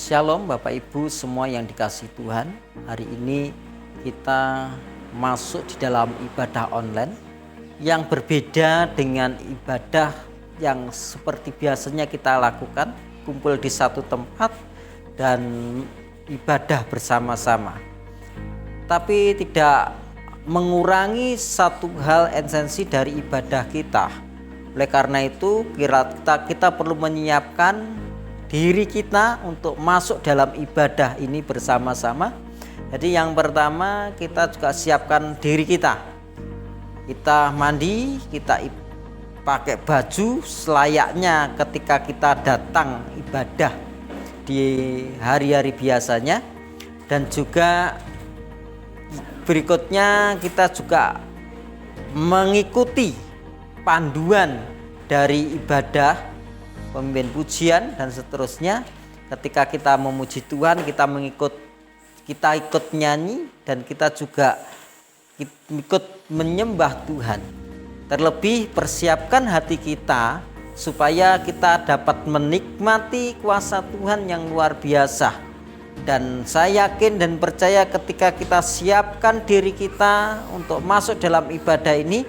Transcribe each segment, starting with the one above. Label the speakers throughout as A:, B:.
A: Shalom Bapak Ibu semua yang dikasihi Tuhan. Hari ini kita masuk di dalam ibadah online yang berbeda dengan ibadah yang seperti biasanya kita lakukan, kumpul di satu tempat dan ibadah bersama-sama. Tapi tidak mengurangi satu hal esensi dari ibadah kita. Oleh karena itu kita perlu menyiapkan diri kita untuk masuk dalam ibadah ini bersama-sama. Jadi yang pertama kita juga siapkan diri kita. Kita mandi, kita pakai baju selayaknya ketika kita datang ibadah di hari-hari biasanya. Dan juga berikutnya kita juga mengikuti panduan dari ibadah, pemimpin pujian dan seterusnya. Ketika kita memuji Tuhan, kita ikut nyanyi dan kita juga ikut menyembah Tuhan. Terlebih persiapkan hati kita supaya kita dapat menikmati kuasa Tuhan yang luar biasa. Dan saya yakin dan percaya ketika kita siapkan diri kita untuk masuk dalam ibadah ini,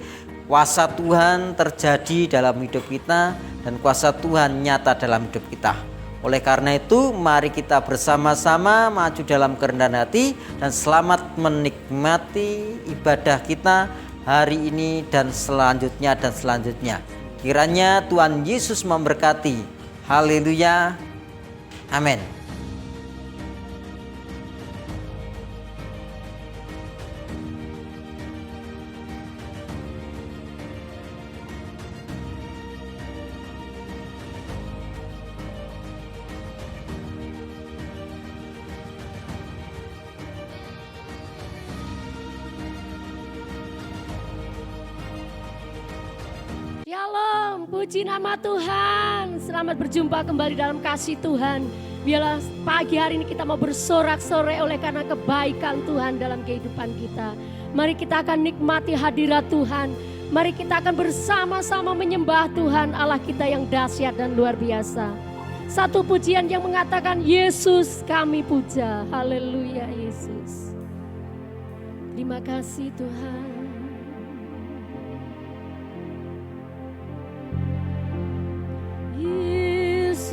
A: kuasa Tuhan terjadi dalam hidup kita dan kuasa Tuhan nyata dalam hidup kita. Oleh karena itu, mari kita bersama-sama maju dalam kerendahan hati dan selamat menikmati ibadah kita hari ini dan selanjutnya. Kiranya Tuhan Yesus memberkati. Haleluya. Amin.
B: Shalom, puji nama Tuhan. Selamat berjumpa kembali dalam kasih Tuhan. Biarlah pagi hari ini kita mau bersorak-sorai oleh karena kebaikan Tuhan dalam kehidupan kita. Mari kita akan nikmati hadirat Tuhan. Mari kita akan bersama-sama menyembah Tuhan Allah kita yang dahsyat dan luar biasa. Satu pujian yang mengatakan Yesus kami puja. Haleluya Yesus. Terima kasih Tuhan. Yesus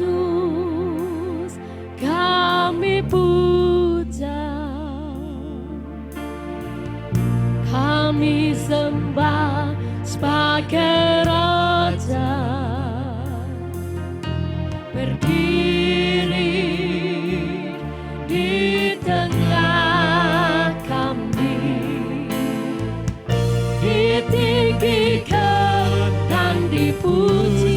B: kami puja, kami sembah sebagai Raja, berdiri di tengah kami, ditinggikan dan dipuji.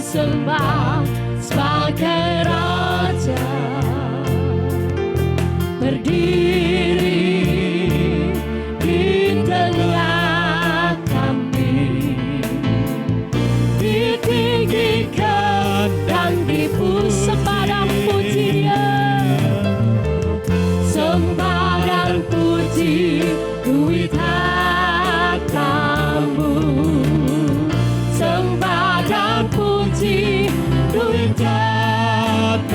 B: Sembah sebagai Raja. duit hartamu, sembah dan puji duit hartamu,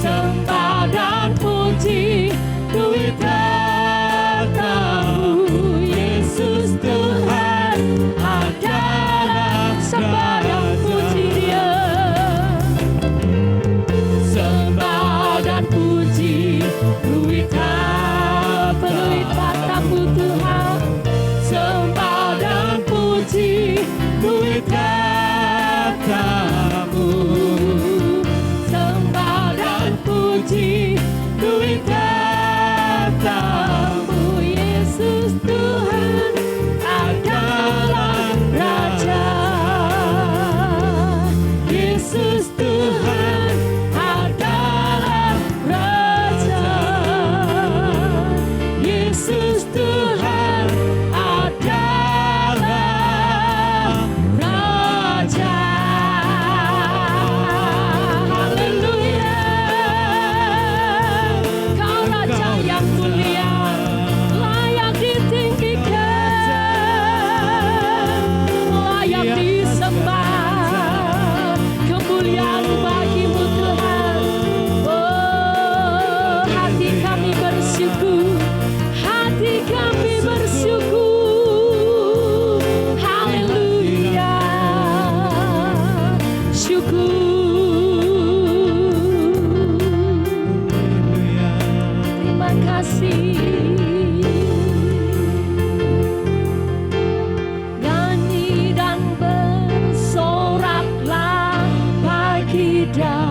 B: sembah dan puji duit hartamu. Yesus Tuhan adalah, sembah dan puji Dia, sembah dan puji duit hartamu Tuhan, sembah dan puji duit hartamu, sembah dan puji duit hartamu. Yesus Tuhan adalah Raja, Yesus Tuhan adalah Raja, Yesus Tuhan adalah Raja. Haleluya, Kau Raja yang mulia, layak ditinggikan, layak disembah, kemuliaan bagimu Tuhan. Oh, hati kami bersyukur, hati kami bersyukur. Haleluya, syukur. Terima kasih. Nyanyi dan bersoraklah bagi Dia,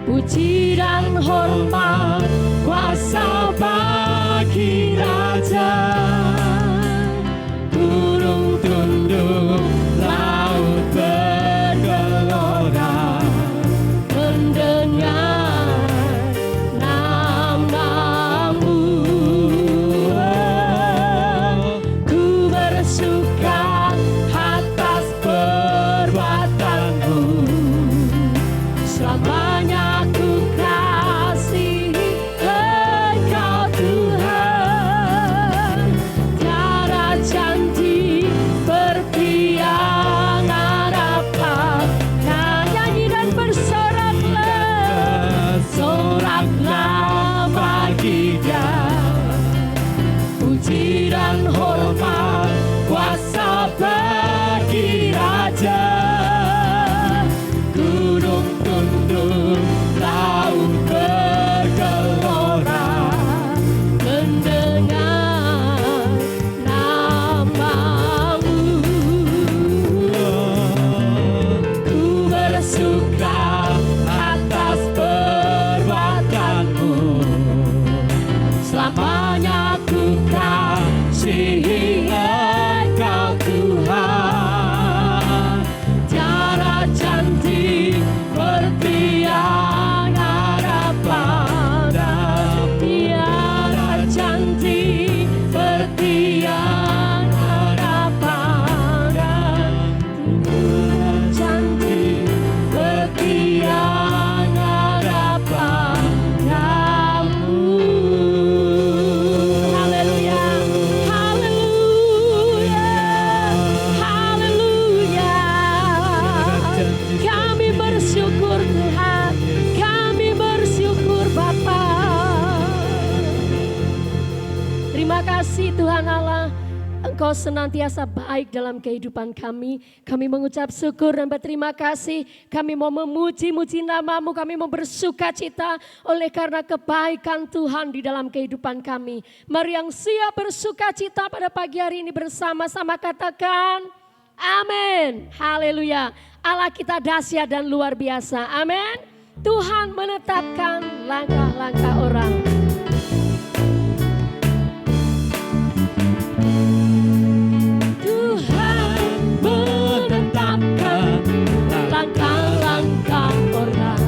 B: puji dan hormat kuasa bagi Raja. Gunung tunduk, laut bergelora, mendengar namamu. Ku bersuka atas perbuatanmu, selamanya ku kasihi Engkau Tuhan. Tiada janji seperti yang harapan. Nyanyi dan bersoraklah, soraklah bagi Dia, puji dan hormat kuasa bagi Raja. Gunung tunduk, laut bergelora, mendengar namamu. Ku bersuka atas perbuatanmu, selamanya ku kasihi Engkau Tuhan. Tiada janji seperti yang harapan, tiada janji seperti yang harapan, tiada janji seperti yang harapan kamu. Haleluya, haleluya, haleluya. Kami bersyukur Tuhan, kami bersyukur Bapa. Terima kasih Tuhan Allah, Engkau senantiasa baik dalam kehidupan kami. Kami mengucap syukur dan berterima kasih. Kami mau memuji-muji namamu, kami mau bersuka cita oleh karena kebaikan Tuhan di dalam kehidupan kami. Mari yang siap bersuka cita pada pagi hari ini bersama-sama katakan amin. Haleluya. Allah kita dahsyat dan luar biasa. Amin. Tuhan menetapkan langkah-langkah orang. Tuhan menetapkan langkah-langkah orang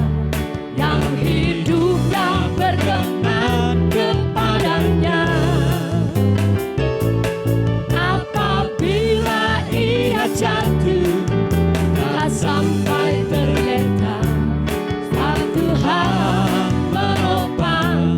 B: yang hidupnya berkenan kepadanya. Apabila ia jatuh, tak sampai terlentang, satu hal menopang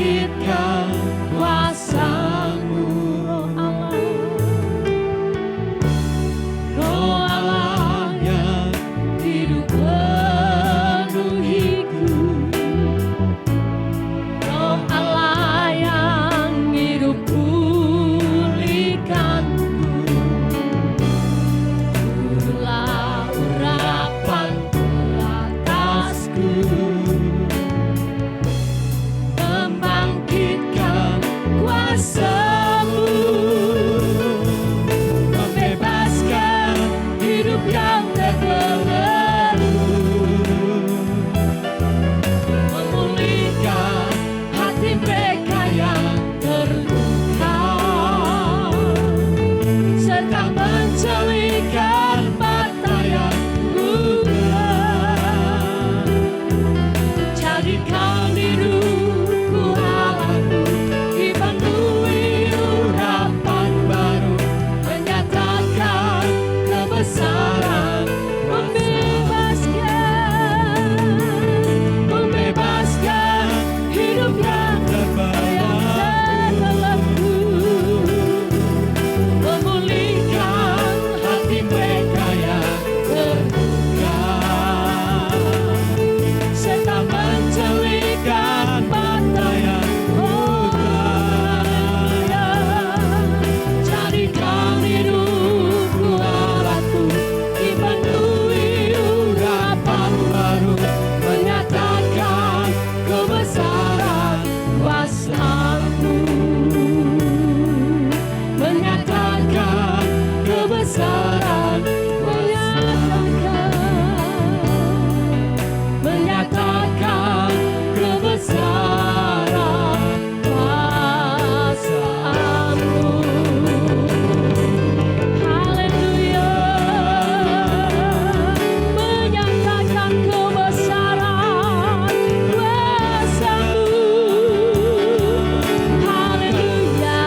B: membangkitkan kuasa-Mu, Roh Allah yang hidup penuhiku, Roh Allah yang hidup pulihkanku, Turulah urapan atasku, membangkitkan kuasa-Mu, membebaskan hidup yang terbelenggu, memulihkan hati mereka yang terluka, serta mencelihkan mata yang buta. Jadikan hidupku Allahku dipenuhi urapan baru, menyatakan kebesaran, membebaskan hidup yang terbelenggu, memulihkan hati mereka yang terluka, serta mencelihkan mata yang buta. Jadikan hidupku Allahku dipenuhi urapan baru, menyatakan kebesaran kuasa-Mu, menyatakan kebesaran, menyatakan kebesaran kuasa-Mu. Haleluya, menyatakan kebesaran kuasa-Mu. Haleluya,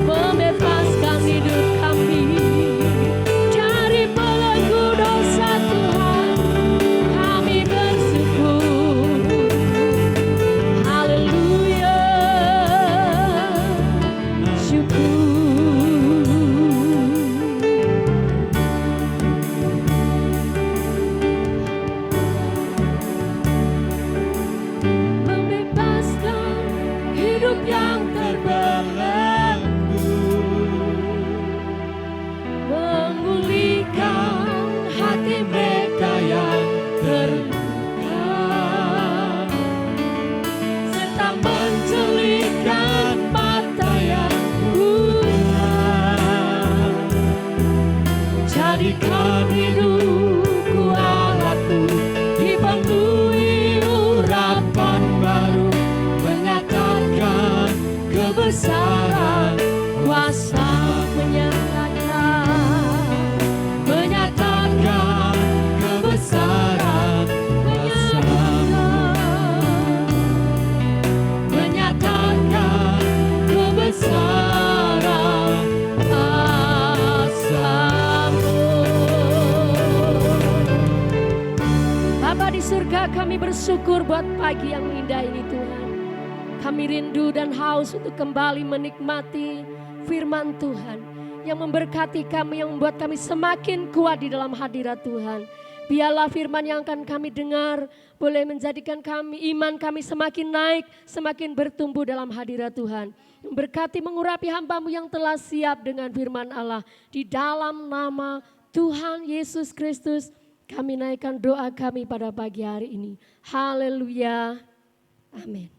B: membebaskan hidup kami dari belenggu dosa Tuhan. Kami bersyukur. Haleluya, syukur. Membebaskan hidup yang terbelenggu, memulihkan hati mereka yang terluka, serta mencelihkan mata yang buta. Jadikan hidupku Allahku dipenuhi urapan baru, menyatakan kebesaran kuasa, menyatakan kebesaran kuasa, menyatakan kebesaran kuasa-Mu. Bapa di surga, kami bersyukur buat pagi yang indah ini Tuhan. Kami rindu dan haus untuk kembali menikmati firman Tuhan yang memberkati kami, yang membuat kami semakin kuat di dalam hadirat Tuhan. Biarlah firman yang akan kami dengar boleh menjadikan iman kami semakin naik, semakin bertumbuh dalam hadirat Tuhan. Memberkati, mengurapi hamba-Mu yang telah siap dengan firman Allah. Di dalam nama Tuhan Yesus Kristus, kami naikkan doa kami pada pagi hari ini. Haleluya. Amin.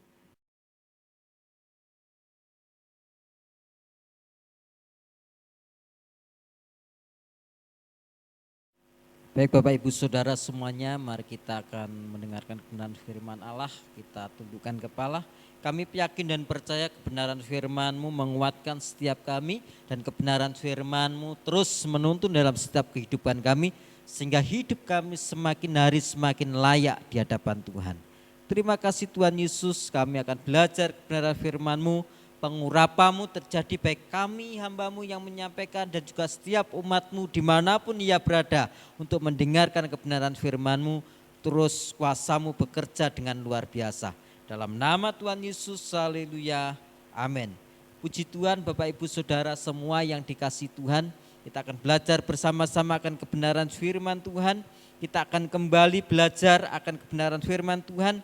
A: Baik Bapak Ibu Saudara semuanya, mari kita akan mendengarkan kebenaran firman Allah. Kita tundukkan kepala. Kami yakin dan percaya kebenaran firman-Mu menguatkan setiap kami, dan kebenaran firman-Mu terus menuntun dalam setiap kehidupan kami, sehingga hidup kami semakin hari semakin layak di hadapan Tuhan. Terima kasih Tuhan Yesus, kami akan belajar kebenaran firman-Mu. pengurapamu terjadi baik kami hambamu yang menyampaikan dan juga setiap umatmu dimanapun ia berada untuk mendengarkan kebenaran firman-Mu. Terus kuasa-Mu bekerja dengan luar biasa. Dalam nama Tuhan Yesus, haleluya, amin. Puji Tuhan Bapak Ibu Saudara semua yang dikasihi Tuhan. Kita akan belajar bersama-sama akan kebenaran firman Tuhan. Kita akan kembali belajar akan kebenaran firman Tuhan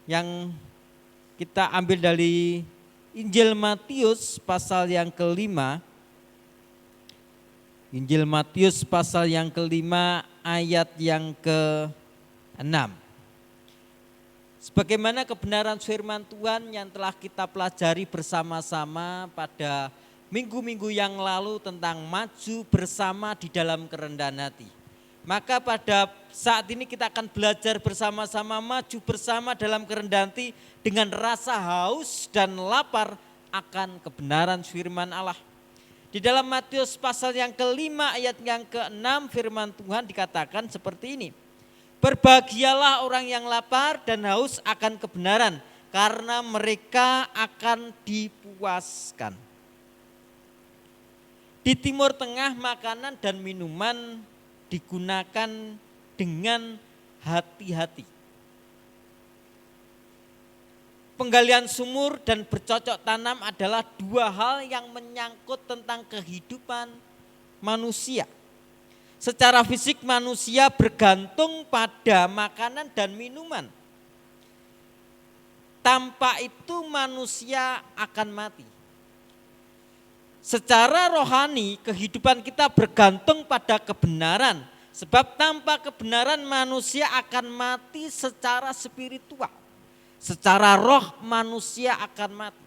A: yang kita ambil dari Injil Matius pasal yang kelima. Injil Matius pasal yang kelima ayat yang ke-6. Sebagaimana kebenaran firman Tuhan yang telah kita pelajari bersama-sama pada minggu-minggu yang lalu tentang maju bersama di dalam kerendahan hati. Maka pada saat ini kita akan belajar bersama-sama maju bersama dalam kerendahan hati dengan rasa haus dan lapar akan kebenaran firman Allah. Di dalam Matius pasal yang kelima ayat yang ke-6 firman Tuhan dikatakan seperti ini. Berbahagialah orang yang lapar dan haus akan kebenaran karena mereka akan dipuaskan. Di Timur Tengah makanan dan minuman digunakan dengan hati-hati. Penggalian sumur dan bercocok tanam adalah dua hal yang menyangkut tentang kehidupan manusia. Secara fisik manusia bergantung pada makanan dan minuman. Tanpa itu manusia akan mati. Secara rohani kehidupan kita bergantung pada kebenaran. Sebab tanpa kebenaran manusia akan mati secara spiritual. Secara roh manusia akan mati.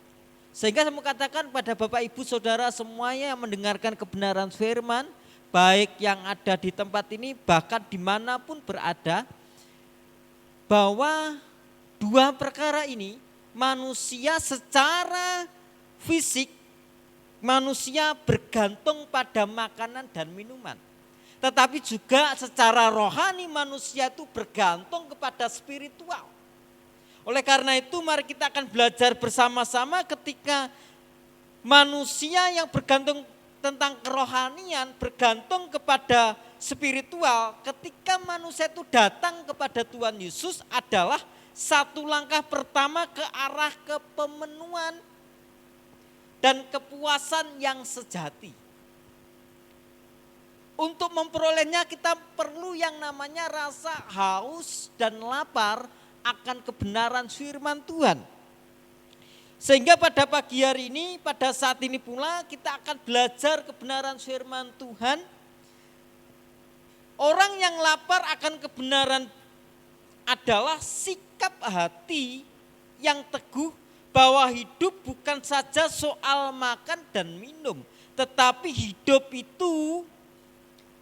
A: Sehingga saya mau katakan pada Bapak Ibu Saudara semuanya yang mendengarkan kebenaran firman. Baik yang ada di tempat ini bahkan dimanapun berada. Bahwa dua perkara ini manusia secara fisik. Manusia bergantung pada makanan dan minuman. Tetapi juga secara rohani manusia itu bergantung kepada spiritual. Oleh karena itu mari kita akan belajar bersama-sama ketika manusia yang bergantung tentang kerohanian, bergantung kepada spiritual. Ketika manusia itu datang kepada Tuhan Yesus adalah satu langkah pertama ke arah kepemenuhan dan kepuasan yang sejati. Untuk memperolehnya kita perlu yang namanya rasa haus dan lapar akan kebenaran firman Tuhan. Sehingga pada pagi hari ini, pada saat ini pula kita akan belajar kebenaran firman Tuhan. Orang yang lapar akan kebenaran adalah sikap hati yang teguh bahwa hidup bukan saja soal makan dan minum, tetapi hidup itu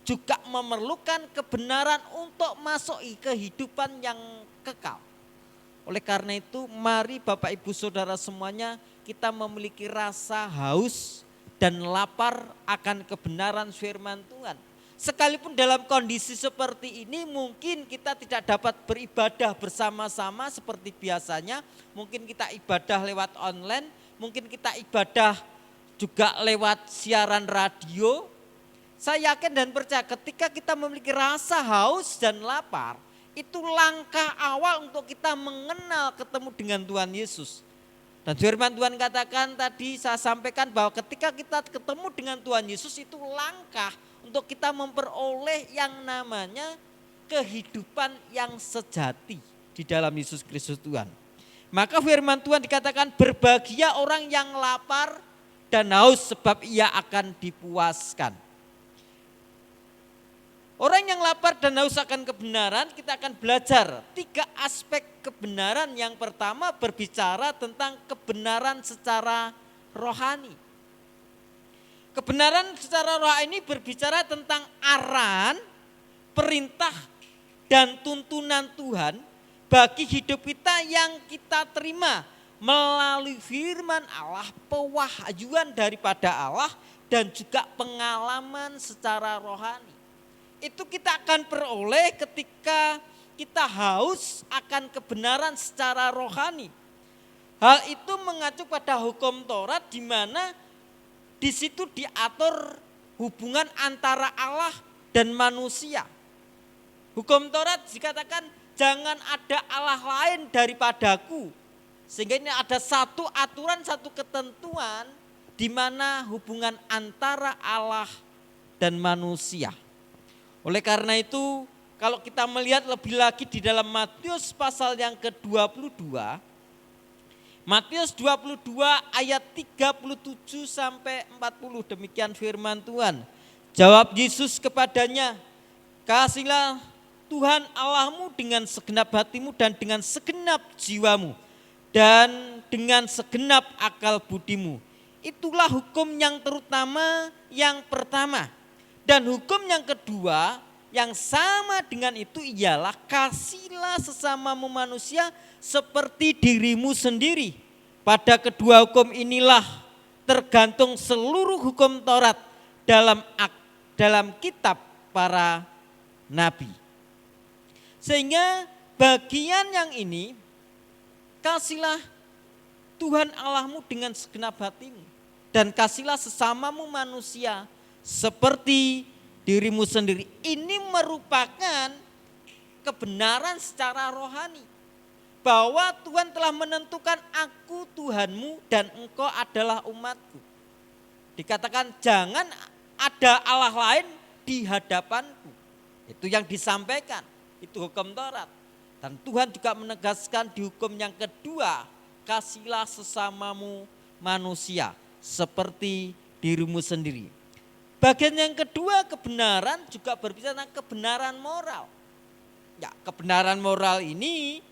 A: juga memerlukan kebenaran untuk masuk ke kehidupan yang kekal. Oleh karena itu mari Bapak Ibu Saudara semuanya kita memiliki rasa haus dan lapar akan kebenaran firman Tuhan. Sekalipun dalam kondisi seperti ini mungkin kita tidak dapat beribadah bersama-sama seperti biasanya. Mungkin kita ibadah lewat online, mungkin kita ibadah juga lewat siaran radio. Saya yakin dan percaya ketika kita memiliki rasa haus dan lapar, itu langkah awal untuk kita mengenal ketemu dengan Tuhan Yesus. Dan firman Tuhan katakan tadi saya sampaikan bahwa ketika kita ketemu dengan Tuhan Yesus itu langkah untuk kita memperoleh yang namanya kehidupan yang sejati di dalam Yesus Kristus Tuhan. Maka firman Tuhan dikatakan berbahagia orang yang lapar dan haus sebab ia akan dipuaskan. Orang yang lapar dan haus akan kebenaran, kita akan belajar 3 aspek kebenaran. Yang pertama berbicara tentang kebenaran secara rohani. Kebenaran secara rohani berbicara tentang arahan, perintah dan tuntunan Tuhan bagi hidup kita yang kita terima melalui firman Allah, pewahyuan daripada Allah dan juga pengalaman secara rohani. Itu kita akan peroleh ketika kita haus akan kebenaran secara rohani. Hal itu mengacu pada hukum Taurat di mana di situ diatur hubungan antara Allah dan manusia. Hukum Taurat dikatakan jangan ada Allah lain daripadaku. Sehingga ini ada satu aturan, satu ketentuan di mana hubungan antara Allah dan manusia. Oleh karena itu, kalau kita melihat lebih lagi di dalam Matius pasal yang ke-22, Matius 22 ayat 37 sampai 40, demikian firman Tuhan. Jawab Yesus kepadanya, kasihlah Tuhan Allahmu dengan segenap hatimu dan dengan segenap jiwamu dan dengan segenap akal budimu. Itulah hukum yang terutama yang pertama. Dan hukum yang kedua yang sama dengan itu ialah kasihlah sesamamu manusia seperti dirimu sendiri. Pada kedua hukum inilah tergantung seluruh hukum Taurat dalam kitab para nabi. Sehingga bagian yang ini, kasihlah Tuhan Allahmu dengan segenap hatimu dan kasihlah sesamamu manusia seperti dirimu sendiri. Ini merupakan kebenaran secara rohani. Bahwa Tuhan telah menentukan aku Tuhanmu dan engkau adalah umatku. Dikatakan jangan ada Allah lain di hadapanku. Itu yang disampaikan, itu hukum Taurat. Dan Tuhan juga menegaskan di hukum yang kedua, kasihlah sesamamu manusia seperti dirimu sendiri. Bagian yang kedua kebenaran juga berbicara tentang kebenaran moral. Ya, kebenaran moral ini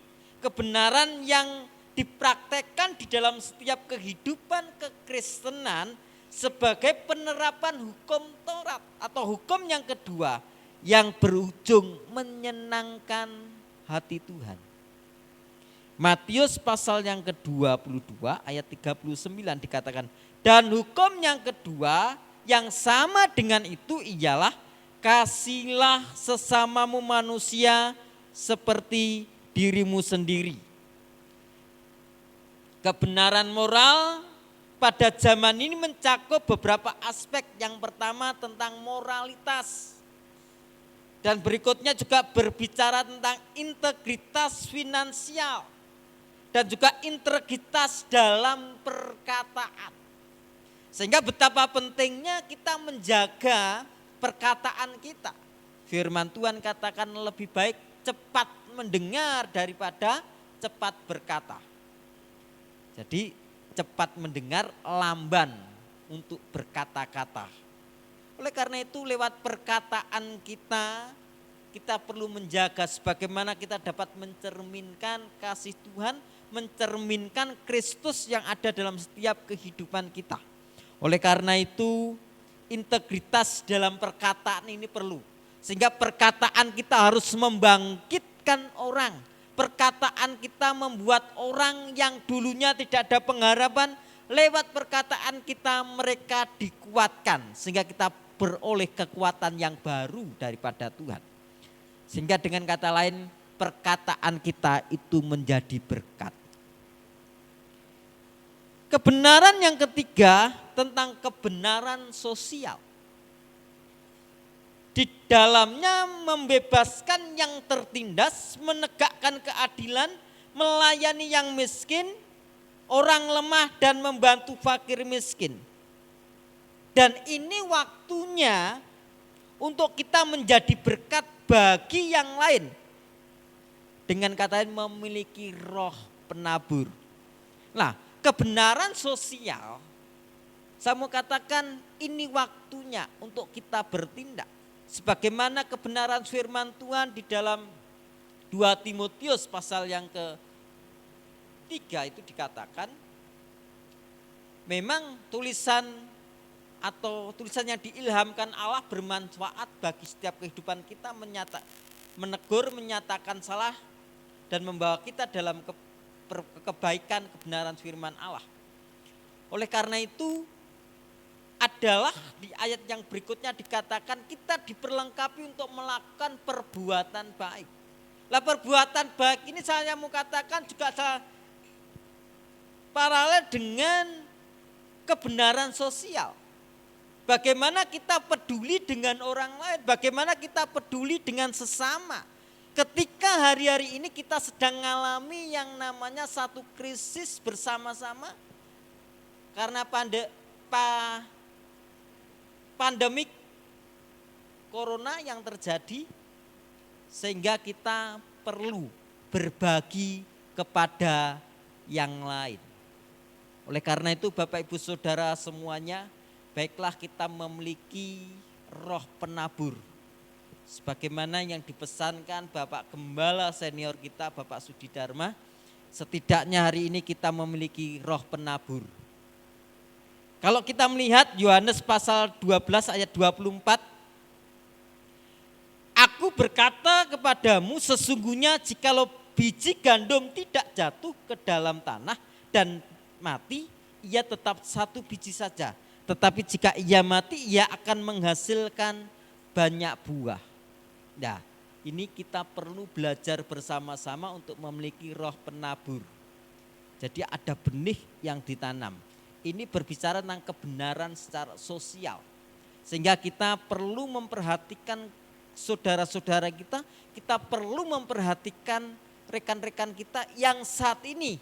A: kebenaran yang dipraktekkan di dalam setiap kehidupan kekristenan sebagai penerapan hukum Taurat atau hukum yang kedua yang berujung menyenangkan hati Tuhan. Matius pasal yang ke-22 ayat 39 dikatakan, dan hukum yang kedua yang sama dengan itu ialah kasihlah sesamamu manusia seperti dirimu sendiri. Kebenaran moral pada zaman ini mencakup beberapa aspek. Yang pertama tentang moralitas. Dan berikutnya juga berbicara tentang integritas finansial. Dan juga integritas dalam perkataan. Sehingga betapa pentingnya kita menjaga perkataan kita. Firman Tuhan katakan lebih baik cepat mendengar daripada cepat berkata. Jadi cepat mendengar, lamban untuk berkata-kata. Oleh karena itu lewat perkataan kita perlu menjaga sebagaimana kita dapat mencerminkan kasih Tuhan, mencerminkan Kristus yang ada dalam setiap kehidupan kita. Oleh karena itu integritas dalam perkataan ini perlu. Sehingga perkataan kita harus membangkitkan orang. Perkataan kita membuat orang yang dulunya tidak ada pengharapan, lewat perkataan kita mereka dikuatkan. Sehingga kita beroleh kekuatan yang baru daripada Tuhan. Sehingga dengan kata lain perkataan kita itu menjadi berkat. Kebenaran yang ketiga tentang kebenaran sosial. Di dalamnya membebaskan yang tertindas, menegakkan keadilan, melayani yang miskin, orang lemah dan membantu fakir miskin. Dan ini waktunya untuk kita menjadi berkat bagi yang lain. Dengan kata lain memiliki roh penabur. Nah, kebenaran sosial, saya mau katakan ini waktunya untuk kita bertindak. Sebagaimana kebenaran firman Tuhan di dalam 2 Timotius pasal yang ke-3 itu dikatakan, memang tulisan yang diilhamkan Allah bermanfaat bagi setiap kehidupan kita, menegur, menyatakan salah, dan membawa kita dalam kebaikan kebenaran firman Allah. Oleh karena itu adalah di ayat yang berikutnya dikatakan kita diperlengkapi untuk melakukan perbuatan baik. Lah perbuatan baik ini saya mau katakan juga paralel dengan kebenaran sosial. Bagaimana kita peduli dengan orang lain, bagaimana kita peduli dengan sesama. Ketika hari-hari ini kita sedang mengalami yang namanya satu krisis bersama-sama karena pandemik corona yang terjadi, sehingga kita perlu berbagi kepada yang lain. Oleh karena itu Bapak Ibu Saudara semuanya, baiklah kita memiliki roh penabur. Sebagaimana yang dipesankan Bapak Gembala senior kita Bapak Sudi Dharma, setidaknya hari ini kita memiliki roh penabur. Kalau kita melihat Yohanes pasal 12 ayat 24, aku berkata kepadamu sesungguhnya jikalau biji gandum tidak jatuh ke dalam tanah dan mati, ia tetap satu biji saja. Tetapi jika ia mati, ia akan menghasilkan banyak buah. Nah, ini kita perlu belajar bersama-sama untuk memiliki roh penabur. Jadi ada benih yang ditanam. Ini berbicara tentang kebenaran secara sosial. Sehingga kita perlu memperhatikan saudara-saudara kita, kita perlu memperhatikan rekan-rekan kita yang saat ini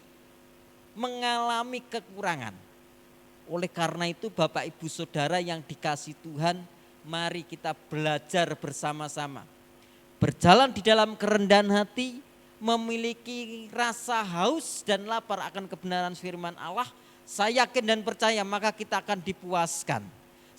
A: mengalami kekurangan. Oleh karena itu Bapak Ibu Saudara yang dikasihi Tuhan, mari kita belajar bersama-sama. Berjalan di dalam kerendahan hati, memiliki rasa haus dan lapar akan kebenaran firman Allah, saya yakin dan percaya maka kita akan dipuaskan.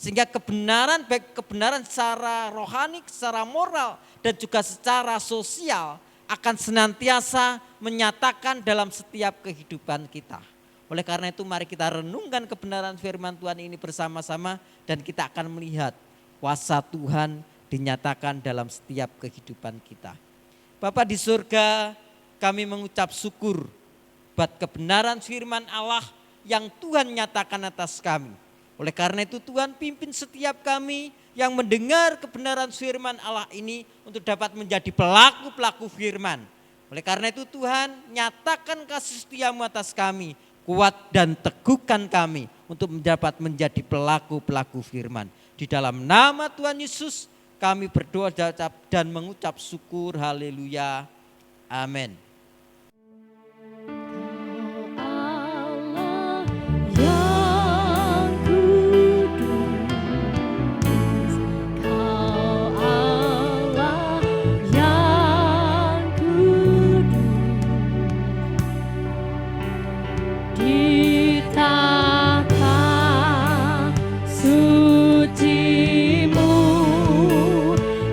A: Sehingga kebenaran, baik kebenaran secara rohani, secara moral dan juga secara sosial akan senantiasa menyatakan dalam setiap kehidupan kita. Oleh karena itu mari kita renungkan kebenaran firman Tuhan ini bersama-sama dan kita akan melihat kuasa Tuhan dinyatakan dalam setiap kehidupan kita. Bapa di surga, kami mengucap syukur buat kebenaran firman Allah yang Tuhan nyatakan atas kami. Oleh karena itu Tuhan pimpin setiap kami yang mendengar kebenaran firman Allah ini untuk dapat menjadi pelaku-pelaku firman. Oleh karena itu Tuhan nyatakan kasih setiamu atas kami, kuat dan teguhkan kami untuk dapat menjadi pelaku-pelaku firman. Di dalam nama Tuhan Yesus kami berdoa dan mengucap syukur, haleluya, amin.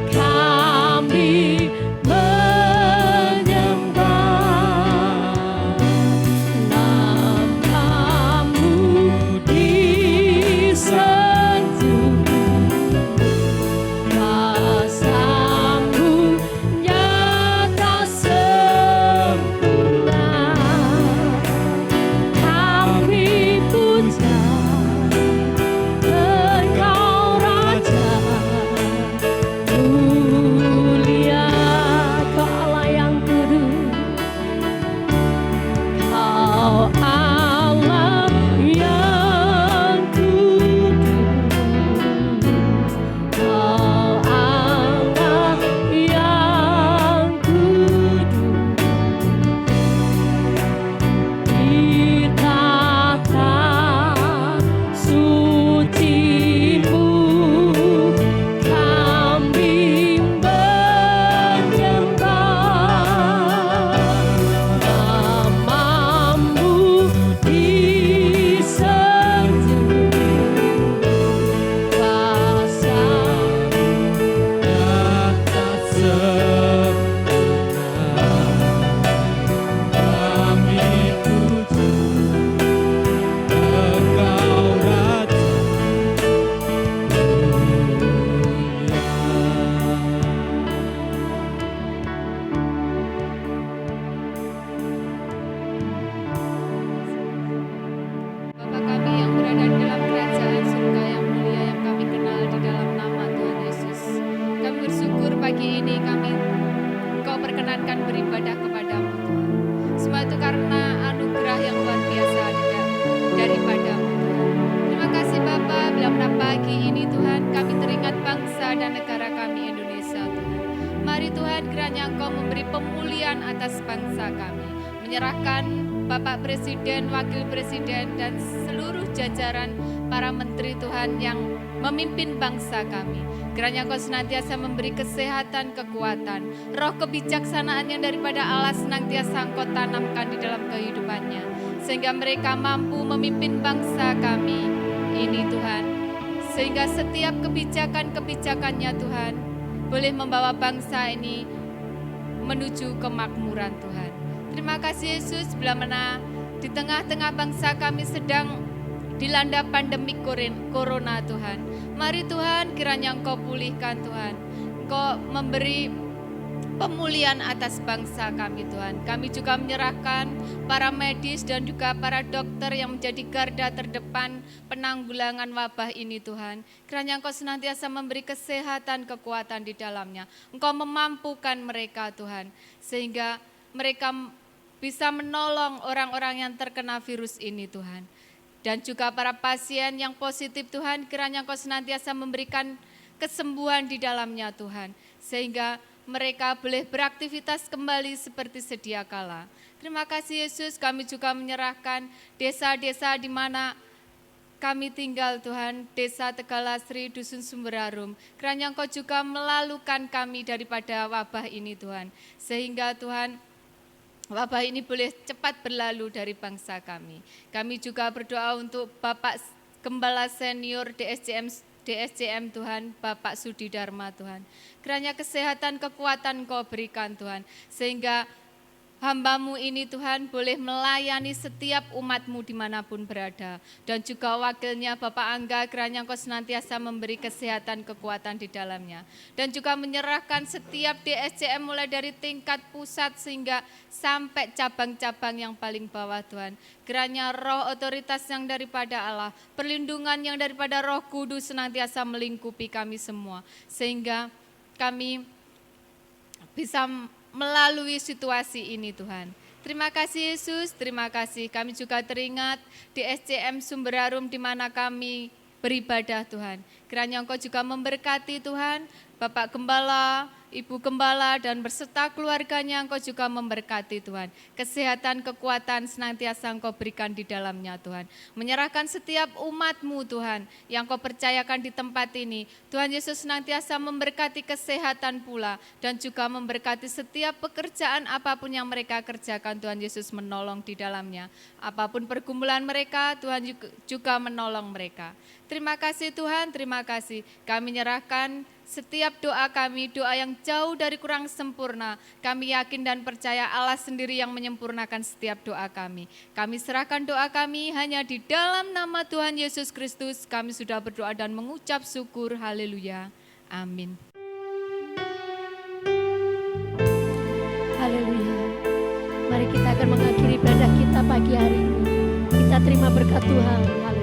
B: Kami menyembah
C: pemulihan atas bangsa kami. Menyerahkan Bapak Presiden, Wakil Presiden, dan seluruh jajaran para menteri Tuhan yang memimpin bangsa kami. Kiranya Engkau senantiasa memberi kesehatan, kekuatan, roh kebijaksanaan yang daripada Allah senantiasa Engkau tanamkan di dalam kehidupannya, sehingga mereka mampu memimpin bangsa kami ini Tuhan. Sehingga setiap kebijakan-kebijakannya Tuhan boleh membawa bangsa ini menuju kemakmuran Tuhan. Terima kasih Yesus, bila mana di tengah-tengah bangsa kami sedang dilanda pandemi corona Tuhan. Mari Tuhan, kiranya Engkau pulihkan Tuhan. Engkau memberi pemulihan atas bangsa kami Tuhan. Kami juga menyerahkan para medis dan juga para dokter yang menjadi garda terdepan penanggulangan wabah ini Tuhan. Kiranya Engkau senantiasa memberi kesehatan, kekuatan di dalamnya. Engkau memampukan mereka Tuhan, sehingga mereka bisa menolong orang-orang yang terkena virus ini Tuhan. Dan juga para pasien yang positif Tuhan, kiranya Engkau senantiasa memberikan kesembuhan di dalamnya Tuhan, sehingga mereka boleh beraktivitas kembali seperti sedia kala. Terima kasih Yesus, kami juga menyerahkan desa-desa di mana kami tinggal Tuhan, Desa Tegalasri, Dusun Sumberarum. Kiranya Engkau juga melalukan kami daripada wabah ini Tuhan, sehingga Tuhan wabah ini boleh cepat berlalu dari bangsa kami. Kami juga berdoa untuk Bapak Gembala Senior DSCM Tuhan, Bapak Sudi Dharma Tuhan. Kiranya kesehatan, kekuatan Kau berikan Tuhan, sehingga hamba-Mu ini Tuhan boleh melayani setiap umat-Mu dimanapun berada. Dan juga wakilnya Bapak Angga, kiranya Engkau senantiasa memberi kesehatan, kekuatan di dalamnya. Dan juga menyerahkan setiap DSCM mulai dari tingkat pusat sehingga sampai cabang-cabang yang paling bawah Tuhan. Kiranya roh otoritas yang daripada Allah, perlindungan yang daripada Roh Kudus senantiasa melingkupi kami semua, sehingga kami bisa melalui situasi ini Tuhan. Terima kasih Yesus, terima kasih. Kami juga teringat di SCM Sumberarum di mana kami beribadah Tuhan. Kiranya Engkau juga memberkati Tuhan, Bapak Gembala, Ibu Gembala, dan berserta keluarganya Engkau juga memberkati Tuhan. Kesehatan, kekuatan senantiasa Engkau berikan di dalamnya Tuhan. Menyerahkan setiap umat-Mu Tuhan yang Kau percayakan di tempat ini. Tuhan Yesus senantiasa memberkati kesehatan pula dan juga memberkati setiap pekerjaan apapun yang mereka kerjakan. Tuhan Yesus menolong di dalamnya. Apapun pergumulan mereka, Tuhan juga menolong mereka. Terima kasih Tuhan, terima kasih. Kami menyerahkan setiap doa kami, doa yang jauh dari kurang sempurna. Kami yakin dan percaya Allah sendiri yang menyempurnakan setiap doa kami. Kami serahkan doa kami hanya di dalam nama Tuhan Yesus Kristus. Kami sudah berdoa dan mengucap syukur. Haleluya. Amin.
B: Haleluya. Mari kita akan mengakhiri ibadah kita pagi hari ini. Kita terima berkat Tuhan. Haleluya.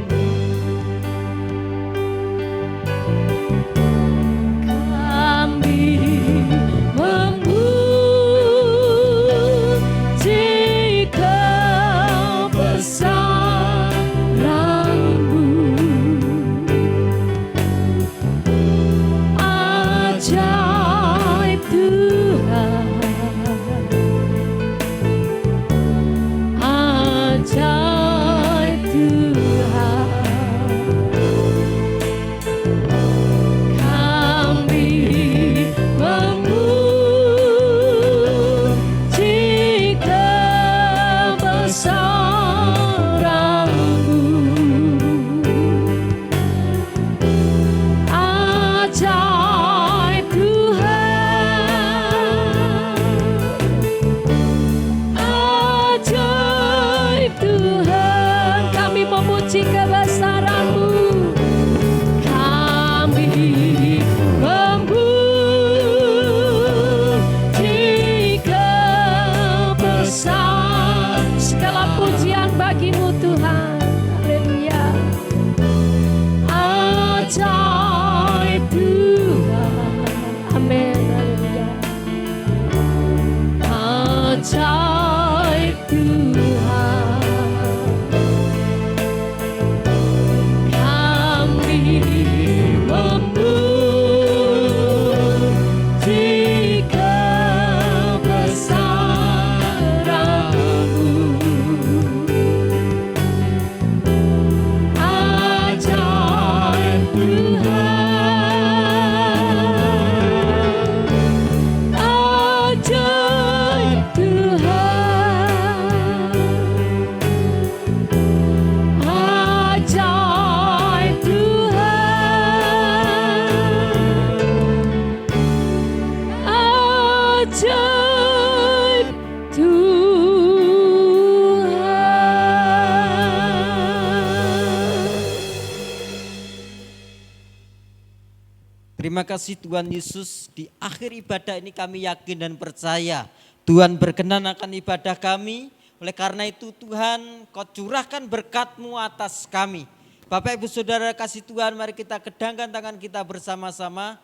A: Terima kasih Tuhan Yesus, di akhir ibadah ini kami yakin dan percaya Tuhan berkenan akan ibadah kami. Oleh karena itu Tuhan, Kau curahkan berkat-Mu atas kami. Bapak Ibu Saudara kasih Tuhan, mari kita kedangkan tangan kita bersama-sama.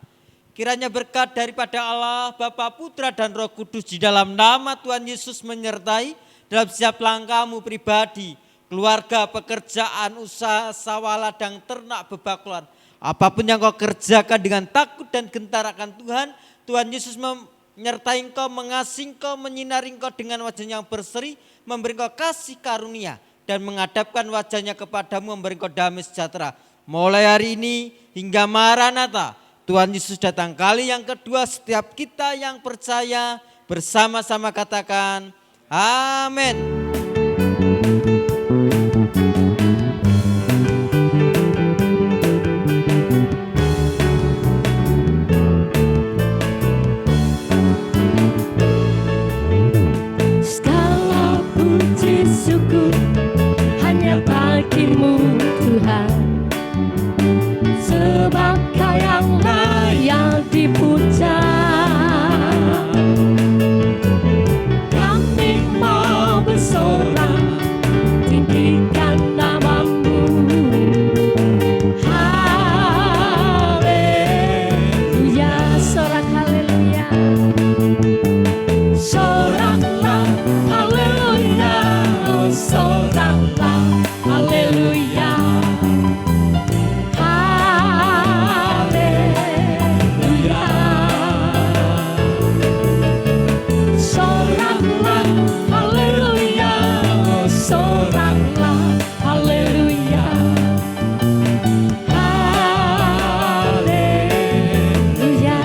A: Kiranya berkat daripada Allah, Bapa, Putra dan Roh Kudus di dalam nama Tuhan Yesus menyertai dalam setiap langkahmu pribadi, keluarga, pekerjaan, usaha, sawah, ladang, ternak, bebakluan. Apapun yang kau kerjakan dengan takut dan gentar akan Tuhan, Tuhan Yesus menyertai engkau, mengasihi engkau, menyinari engkau dengan wajah yang berseri, memberi engkau kasih karunia dan menghadapkan wajahnya kepadamu, memberi engkau damai sejahtera. Mulai hari ini hingga Maranatha, Tuhan Yesus datang kali yang kedua. Setiap kita yang percaya bersama-sama katakan amin.
B: Syukur hanya bagimu Tuhan, sebab Kau yang layak dipuja. Kami mau bersorak tinggikan nama-Mu. Haleluya, sorak haleluya. Soraklah haleluya, soraklah haleluya. Haleluya. Soraklah haleluya, soraklah haleluya. Haleluya.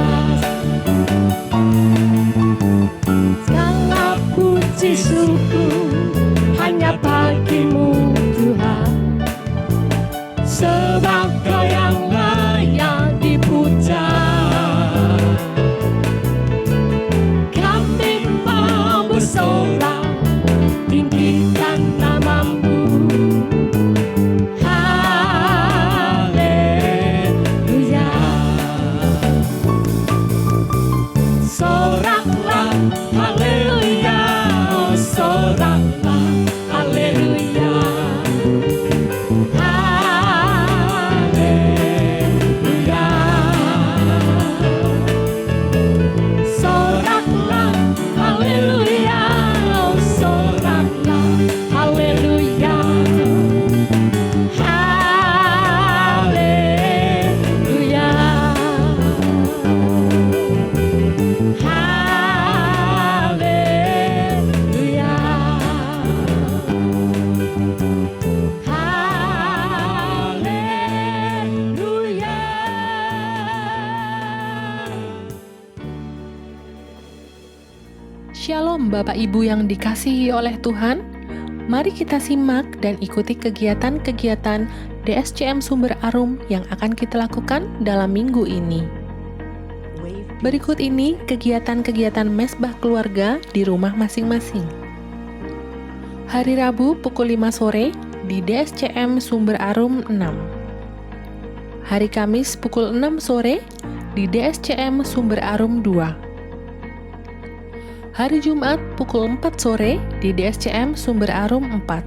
B: Segala puji syukur hanya bagimu Tuhan, sebab Kau yang layak dipuja. Kami mau bersorak tinggikan nama-Mu. Haleluya. Soraklah haleluya, soraklah haleluya. Haleluya. Soraklah haleluya, soraklah haleluya. Haleluya. Haleluya. Haleluya.
D: Shalom Bapak Ibu yang dikasihi oleh Tuhan. Mari kita simak dan ikuti kegiatan-kegiatan DSCM Sumber Arum yang akan kita lakukan dalam minggu ini. Berikut ini kegiatan-kegiatan mesbah keluarga di rumah masing-masing. Hari Rabu pukul 5 sore di DSCM Sumber Arum 6. Hari Kamis pukul 6 sore di DSCM Sumber Arum 2. Hari Jumat pukul 4 sore di DSCM Sumber Arum 4.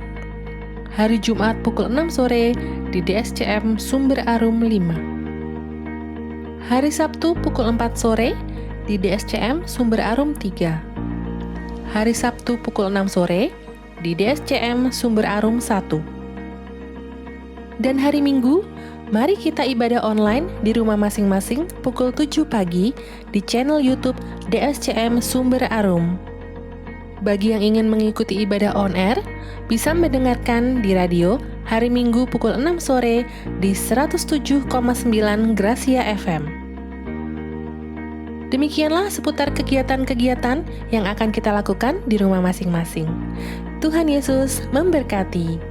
D: Hari Jumat pukul 6 sore di DSCM Sumber Arum 5. Hari Sabtu pukul 4 sore di DSCM Sumber Arum 3. Hari Sabtu pukul 6 sore di DSCM Sumber Arum 1. Dan hari Minggu, mari kita ibadah online di rumah masing-masing pukul 7 pagi di channel YouTube DSCM Sumber Arum. Bagi yang ingin mengikuti ibadah on air, bisa mendengarkan di radio hari Minggu pukul 6 sore di 107,9 Gracia FM. Demikianlah seputar kegiatan-kegiatan yang akan kita lakukan di rumah masing-masing. Tuhan Yesus memberkati.